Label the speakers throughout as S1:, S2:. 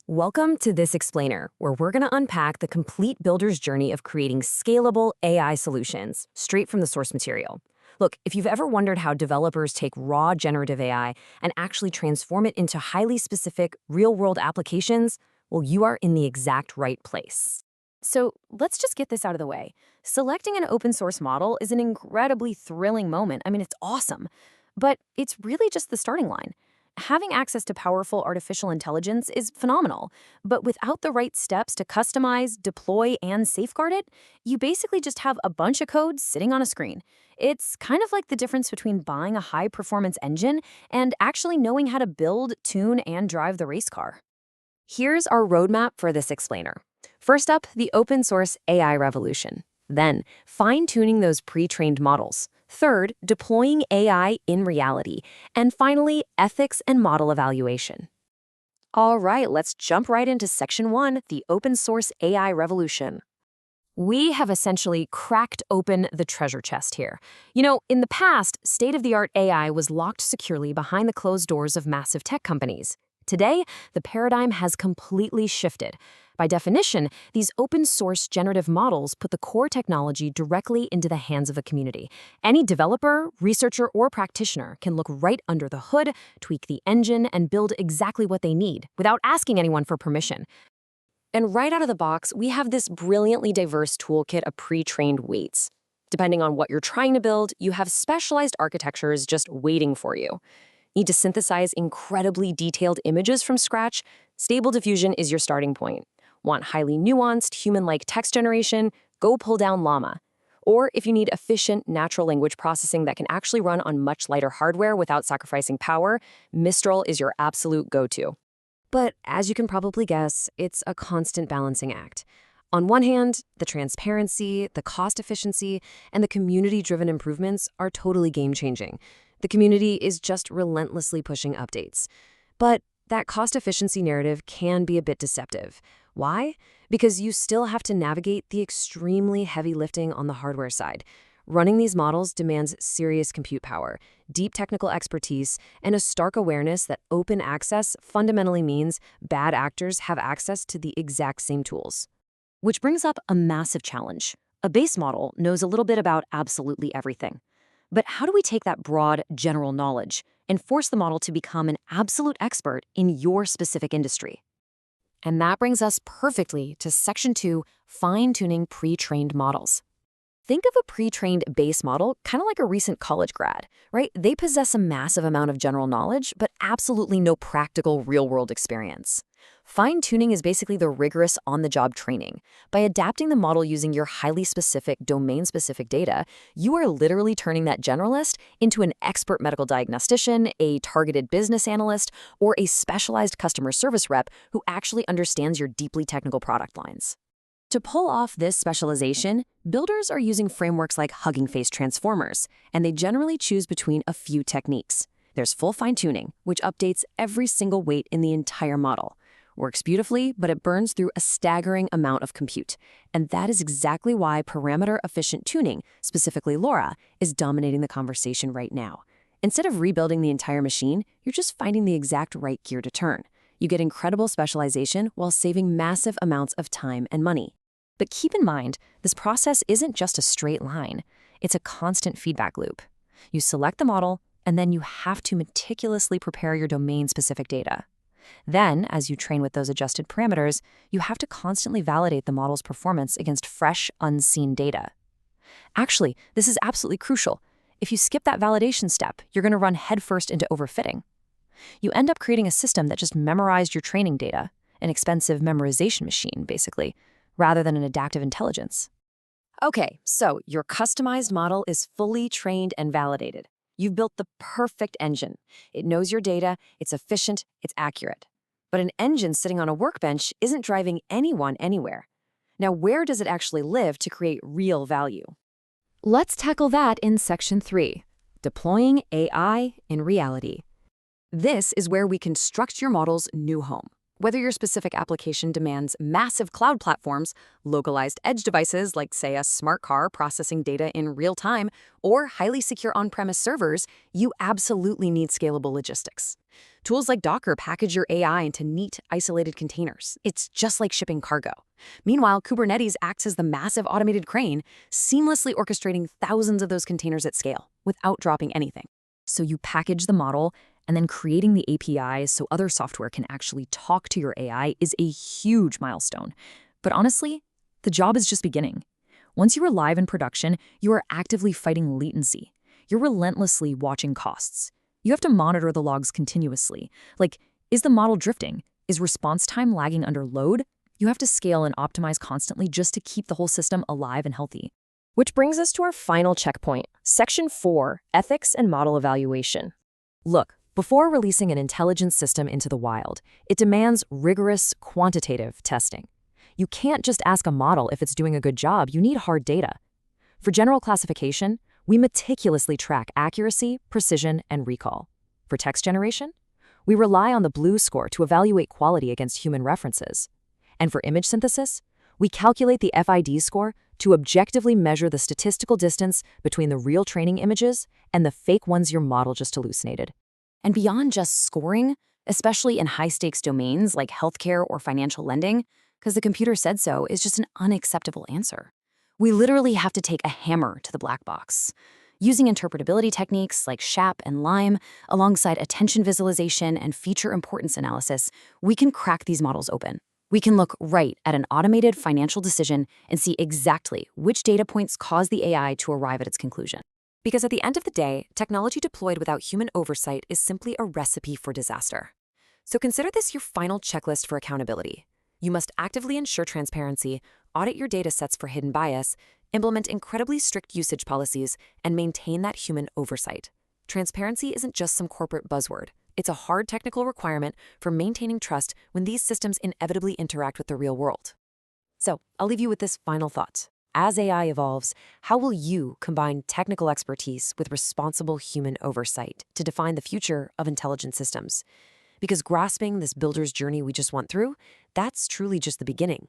S1: Welcome to this explainer, where we're going to unpack the complete builder's journey of creating scalable AI solutions straight from the source material. Look, if you've ever wondered how developers take raw generative AI and actually transform it into highly specific, real-world applications, well, you are in the exact right place. So let's just get this out of the way. Selecting an open source model is an incredibly thrilling moment. I mean, it's awesome. But it's really just the starting line. Having access to powerful artificial intelligence is phenomenal, but without the right steps to customize, deploy, and safeguard it, you basically just have a bunch of code sitting on a screen. It's kind of like the difference between buying a high-performance engine and actually knowing how to build, tune, and drive the race car. Here's our roadmap for this explainer. First up, the open source AI revolution. Then, fine-tuning those pre-trained models. Third, deploying AI in reality. And finally, ethics and model evaluation. All right, let's jump right into Section 1, the open source AI revolution. We have essentially cracked open the treasure chest here. You know, in the past, state-of-the-art AI was locked securely behind the closed doors of massive tech companies. Today, the paradigm has completely shifted. By definition, these open-source generative models put the core technology directly into the hands of the community. Any developer, researcher, or practitioner can look right under the hood, tweak the engine, and build exactly what they need without asking anyone for permission. And right out of the box, we have this brilliantly diverse toolkit of pre-trained weights. Depending on what you're trying to build, you have specialized architectures just waiting for you. Need to synthesize incredibly detailed images from scratch? Stable Diffusion is your starting point. Want highly nuanced, human-like text generation? Go pull down LLaMA. Or if you need efficient natural language processing that can actually run on much lighter hardware without sacrificing power, Mistral is your absolute go-to. But as you can probably guess, it's a constant balancing act. On one hand, the transparency, the cost efficiency, and the community-driven improvements are totally game-changing. The community is just relentlessly pushing updates. But that cost efficiency narrative can be a bit deceptive. Why? Because you still have to navigate the extremely heavy lifting on the hardware side. Running these models demands serious compute power, deep technical expertise, and a stark awareness that open access fundamentally means bad actors have access to the exact same tools. Which brings up a massive challenge. A base model knows a little bit about absolutely everything. But how do we take that broad, general knowledge and force the model to become an absolute expert in your specific industry? And that brings us perfectly to Section 2, fine-tuning pre-trained models. Think of a pre-trained base model kind of like a recent college grad, right? They possess a massive amount of general knowledge, but absolutely no practical real-world experience. Fine-tuning is basically the rigorous on-the-job training. By adapting the model using your highly specific, domain-specific data, you are literally turning that generalist into an expert medical diagnostician, a targeted business analyst, or a specialized customer service rep who actually understands your deeply technical product lines. To pull off this specialization, builders are using frameworks like Hugging Face transformers, and they generally choose between a few techniques. There's full fine-tuning, which updates every single weight in the entire model. Works beautifully, but it burns through a staggering amount of compute. And that is exactly why parameter-efficient tuning, specifically LoRa, is dominating the conversation right now. Instead of rebuilding the entire machine, you're just finding the exact right gear to turn. You get incredible specialization while saving massive amounts of time and money. But keep in mind, this process isn't just a straight line. It's a constant feedback loop. You select the model, and then you have to meticulously prepare your domain-specific data. Then, as you train with those adjusted parameters, you have to constantly validate the model's performance against fresh, unseen data. Actually, this is absolutely crucial. If you skip that validation step, you're going to run headfirst into overfitting. You end up creating a system that just memorized your training data, an expensive memorization machine, basically, rather than an adaptive intelligence. Okay, so your customized model is fully trained and validated. You've built the perfect engine. It knows your data, it's efficient, it's accurate. But an engine sitting on a workbench isn't driving anyone anywhere. Now, where does it actually live to create real value? Let's tackle that in Section 3, deploying AI in reality. This is where we construct your model's new home. Whether your specific application demands massive cloud platforms, localized edge devices like, say, a smart car processing data in real time, or highly secure on-premise servers, you absolutely need scalable logistics. Tools like Docker package your AI into neat, isolated containers. It's just like shipping cargo. Meanwhile, Kubernetes acts as the massive automated crane, seamlessly orchestrating thousands of those containers at scale without dropping anything. So you package the model, and then creating the APIs so other software can actually talk to your AI is a huge milestone. But honestly, the job is just beginning. Once you are live in production, you are actively fighting latency. You're relentlessly watching costs. You have to monitor the logs continuously. Like, is the model drifting? Is response time lagging under load? You have to scale and optimize constantly just to keep the whole system alive and healthy. Which brings us to our final checkpoint, Section 4, Ethics and Model Evaluation. Look, before releasing an intelligent system into the wild, it demands rigorous, quantitative testing. You can't just ask a model if it's doing a good job, you need hard data. For general classification, we meticulously track accuracy, precision, and recall. For text generation, we rely on the BLUE score to evaluate quality against human references. And for image synthesis, we calculate the FID score to objectively measure the statistical distance between the real training images and the fake ones your model just hallucinated. And beyond just scoring, especially in high-stakes domains like healthcare or financial lending, because the computer said so is just an unacceptable answer. We literally have to take a hammer to the black box. Using interpretability techniques like SHAP and LLaMA, alongside attention visualization and feature importance analysis, we can crack these models open. We can look right at an automated financial decision and see exactly which data points cause the AI to arrive at its conclusion. Because at the end of the day, technology deployed without human oversight is simply a recipe for disaster. So consider this your final checklist for accountability. You must actively ensure transparency, audit your data sets for hidden bias, implement incredibly strict usage policies, and maintain that human oversight. Transparency isn't just some corporate buzzword. It's a hard technical requirement for maintaining trust when these systems inevitably interact with the real world. So I'll leave you with this final thought. As AI evolves, how will you combine technical expertise with responsible human oversight to define the future of intelligent systems? Because grasping this builder's journey we just went through, that's truly just the beginning.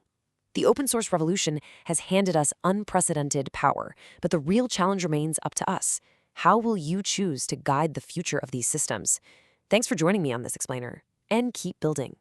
S1: The open source revolution has handed us unprecedented power, but the real challenge remains up to us. How will you choose to guide the future of these systems? Thanks for joining me on this explainer, and keep building.